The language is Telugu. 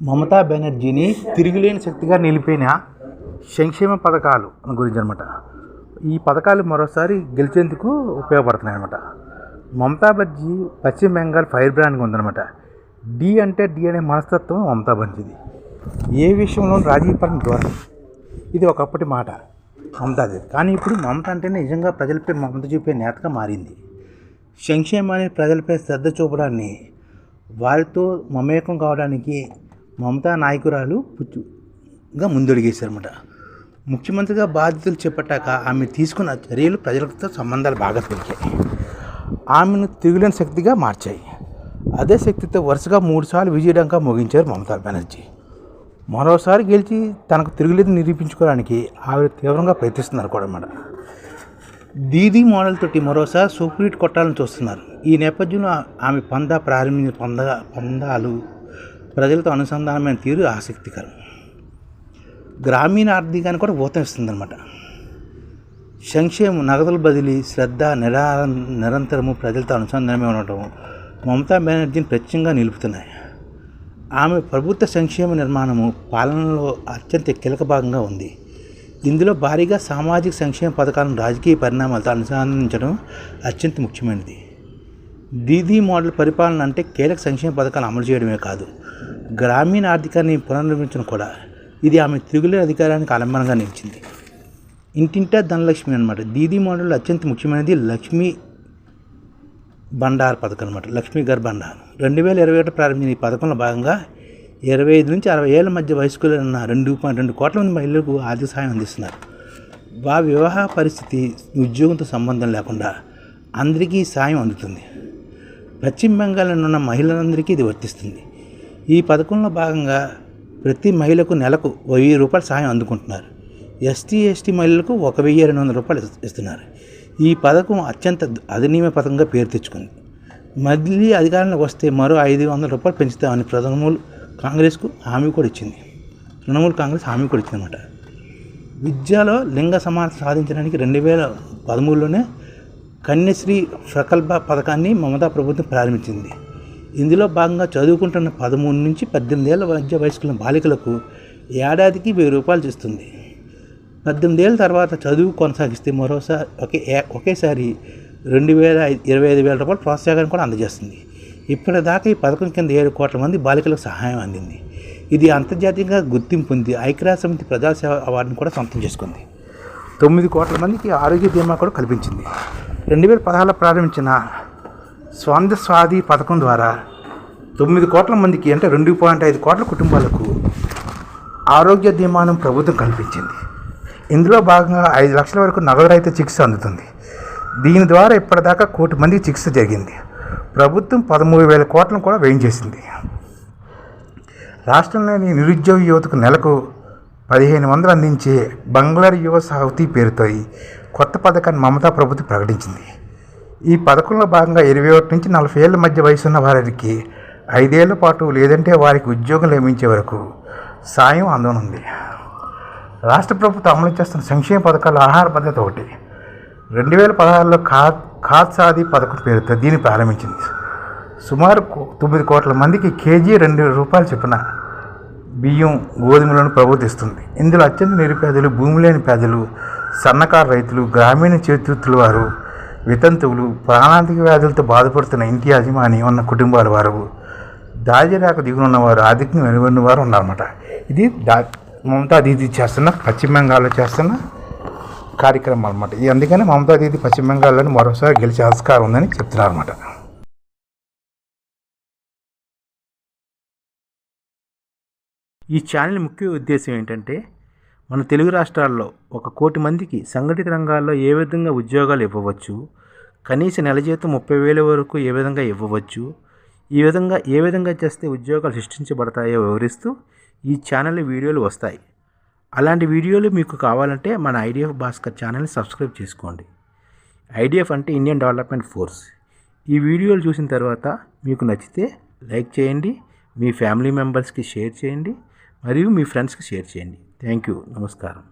మమతా బెనర్జీని తిరుగులేని శక్తిగా నిలిపిన సంక్షేమ పథకాలు గురించి అనమాట. ఈ పథకాలు మరోసారి గెలిచేందుకు ఉపయోగపడుతున్నాయి అనమాట. మమతా బెనర్జీ పశ్చిమ బెంగాల్ ఫైర్ బ్రాండ్గా ఉందన్నమాట. డి అంటే డి అనే మనస్తత్వం మమతా బెనర్జీది. ఏ విషయంలో రాజీ పడిన ద్వారా ఇది ఒకప్పటి మాట మమతాది. కానీ ఇప్పుడు మమత అంటేనే నిజంగా ప్రజలపై మమత చూపే నేతగా మారింది. సంక్షేమాన్ని ప్రజలపై శ్రద్ధ చూపడాన్ని, వారితో మమేకం కావడానికి మమతా నాయకురాలు పుచ్చుగా ముందడుగేశారన్నమాట. ముఖ్యమంత్రిగా బాధ్యతలు చేపట్టాక ఆమె తీసుకున్న చర్యలు ప్రజలతో సంబంధాలు బాగా పెరిగాయి. ఆమెను తిరుగులేని శక్తిగా మార్చాయి. అదే శక్తితో వరుసగా 3 సార్లు విజయడంగా మోగించారు మమతా బెనర్జీ. మరోసారి గెలిచి తనకు తిరుగులేదు నిరూపించుకోవడానికి ఆవిడ తీవ్రంగా ప్రయత్నిస్తున్నారు కూడా అన్నమాట. దీదీ మోడల్ తోటి మరోసారి సూపర్ హిట్ కొట్టాలని చూస్తున్నారు. ఈ నేపథ్యంలో ఆమె ప్రారంభించిన పందాలు ప్రజలతో అనుసంధానమైన తీరు ఆసక్తికరం. గ్రామీణ ఆర్థికాన్ని కూడా ఊతం ఇస్తుందన్నమాట. సంక్షేమం, నగదుల బదిలీ, శ్రద్ధ, నిరంతరము ప్రజలతో అనుసంధానమే ఉండటం మమతా బెనర్జీని ప్రత్యేకంగా నిలుపుతున్నాయి. ఆమె ప్రభుత్వ సంక్షేమ నిర్మాణము పాలనలో అత్యంత కీలక భాగంగా ఉంది. ఇందులో భారీగా సామాజిక సంక్షేమ పథకాలను రాజకీయ పరిణామాలతో అనుసంధానించడం అత్యంత ముఖ్యమైనది. దీదీ మోడల్ పరిపాలన అంటే కీలక సంక్షేమ పథకాలు అమలు చేయడమే కాదు, గ్రామీణ ఆర్థికాన్ని పునర్నిర్మించడం కూడా. ఇది ఆమె తిరుగులేని అధికారానికి ఆలంబనంగా నిలిచింది. ఇంటింటా ధనలక్ష్మి అనమాట. దీదీ మోడల్ అత్యంత ముఖ్యమైనది లక్ష్మీ బండార్ పథకం అనమాట. లక్ష్మీ గర్ బండార్ 2021 ప్రారంభించిన ఈ పథకంలో భాగంగా 25 నుంచి 60 ఏళ్ల మధ్య వయస్కులు ఉన్న 2.2 కోట్ల మంది మహిళలకు ఆర్థిక సహాయం అందిస్తున్నారు. వారి వివాహ పరిస్థితి, ఉద్యోగంతో సంబంధం లేకుండా అందరికీ సాయం అందుతుంది. పశ్చిమ బెంగాల్లో ఉన్న మహిళలందరికీ ఇది వర్తిస్తుంది. ఈ పథకంలో భాగంగా ప్రతి మహిళకు నెలకు 1000 రూపాయల సహాయం అందుకుంటున్నారు. ఎస్టీ మహిళలకు 1200 రూపాయలు ఇస్తున్నారు. ఈ పథకం అత్యంత అధునీయ పథకంగా పేరు తెచ్చుకుంది. మళ్ళీ అధికారంలోకి వస్తే మరో 500 రూపాయలు పెంచుతామని తృణమూల్ కాంగ్రెస్ హామీ కూడా ఇచ్చింది అనమాట. విద్యలో లింగ సమానత సాధించడానికి 2013లోనే కన్యశ్రీ ప్రకల్ప పథకాన్ని మమతా ప్రభుత్వం ప్రారంభించింది. ఇందులో భాగంగా చదువుకుంటున్న 13 నుంచి 18 ఏళ్ల మధ్య వయస్కుల బాలికలకు ఏడాదికి 1000 రూపాయలు ఇస్తుంది. 18 ఏళ్ళ తర్వాత చదువు కొనసాగిస్తే ఒకేసారి 25,000 రూపాయలు ప్రోత్సాహాన్ని కూడా అందజేస్తుంది. ఇప్పటిదాకా ఈ పథకం కింద 7 కోట్ల మంది బాలికలకు సహాయం అందింది. ఇది అంతర్జాతీయంగా గుర్తింపు పొంది ఐక్యరాజ్య సమితి ప్రజాసేవ అవార్డును కూడా సొంతం చేసుకుంది. 9 కోట్ల మందికి ఆరోగ్య బీమా కూడా కల్పించింది. 2016లో ప్రారంభించిన స్వాది పథకం ద్వారా 9 కోట్ల మందికి అంటే 2.5 కోట్ల కుటుంబాలకు ఆరోగ్య బీమాను ప్రభుత్వం కల్పించింది. ఇందులో భాగంగా 5 లక్షల వరకు నగదు రహిత చికిత్స అందుతుంది. దీని ద్వారా ఇప్పటిదాకా 1 కోటి మందికి చికిత్స జరిగింది. ప్రభుత్వం 13,000 కోట్లను కూడా వ్యయం చేసింది. రాష్ట్రంలోని నిరుద్యోగ యువతకు నెలకు 1,500 అందించే బంగ్లార్ యువ సాహితీ పేరుతో కొత్త పథకాన్ని మమతా ప్రభుత్వం ప్రకటించింది. ఈ పథకంలో భాగంగా 21 నుంచి 40 ఏళ్ల మధ్య వయసున్న వారికి 5 ఏళ్ల పాటు లేదంటే వారికి ఉద్యోగం లభించే వరకు సాయం అందనుంది. రాష్ట్ర ప్రభుత్వం అమలు చేస్తున్న సంక్షేమ పథకాల ఆహార భద్రత ఒకటి. 2016లో ఖాద్ సాది పథకం పేరుతో దీన్ని ప్రారంభించింది. సుమారు 9 కోట్ల మందికి కేజీ 2 రూపాయలు చొప్పున బియ్యం, గోధుమలను ప్రభుత్వం ఇస్తుంది. ఇందులో అత్యంత నిరుపేదలు, భూమి లేని పేదలు, సన్నకారు రైతులు, గ్రామీణ చేతివృత్తుల వారు, వితంతువులు, ప్రాణాంతిక వ్యాధులతో బాధపడుతున్న ఇంటి యజమాని ఉన్న కుటుంబాల వారు, దారిద్ర్య దిగున ఉన్నవారు, ఆర్థికంగా వెనుబడిన వారు ఉన్నారన్నమాట. ఇది మమతా దీదీ చేస్తున్న పశ్చిమ బెంగాల్లో చేస్తున్న కార్యక్రమం అనమాట. అందుకని మమతా దీదీ పశ్చిమ బెంగాల్లోని మరోసారి గెలిచే ఆస్కారం ఉందని చెప్తున్నారు అనమాట. ఈ ఛానల్ ముఖ్య ఉద్దేశం ఏంటంటే మన తెలుగు రాష్ట్రాల్లో 1 కోటి మందికి సంఘటిత రంగాల్లో ఏ విధంగా ఉద్యోగాలు ఇవ్వవచ్చు, కనీస నెల జీతం 30,000 వరకు ఏ విధంగా ఇవ్వవచ్చు, ఏ విధంగా చేస్తే ఉద్యోగాలు సృష్టించబడతాయో వివరిస్తూ ఈ ఛానల్ వీడియోలు వస్తాయి. అలాంటి వీడియోలు మీకు కావాలంటే మన ఐడిఎఫ్ భాస్కర్ ఛానల్ని సబ్స్క్రైబ్ చేసుకోండి. ఐడిఎఫ్ అంటే ఇండియన్ డెవలప్మెంట్ ఫోర్స్. ఈ వీడియోలు చూసిన తర్వాత మీకు నచ్చితే లైక్ చేయండి, మీ ఫ్యామిలీ మెంబర్స్కి షేర్ చేయండి, మరియు మీ ఫ్రెండ్స్కి షేర్ చేయండి. Thank you. నమస్కారం.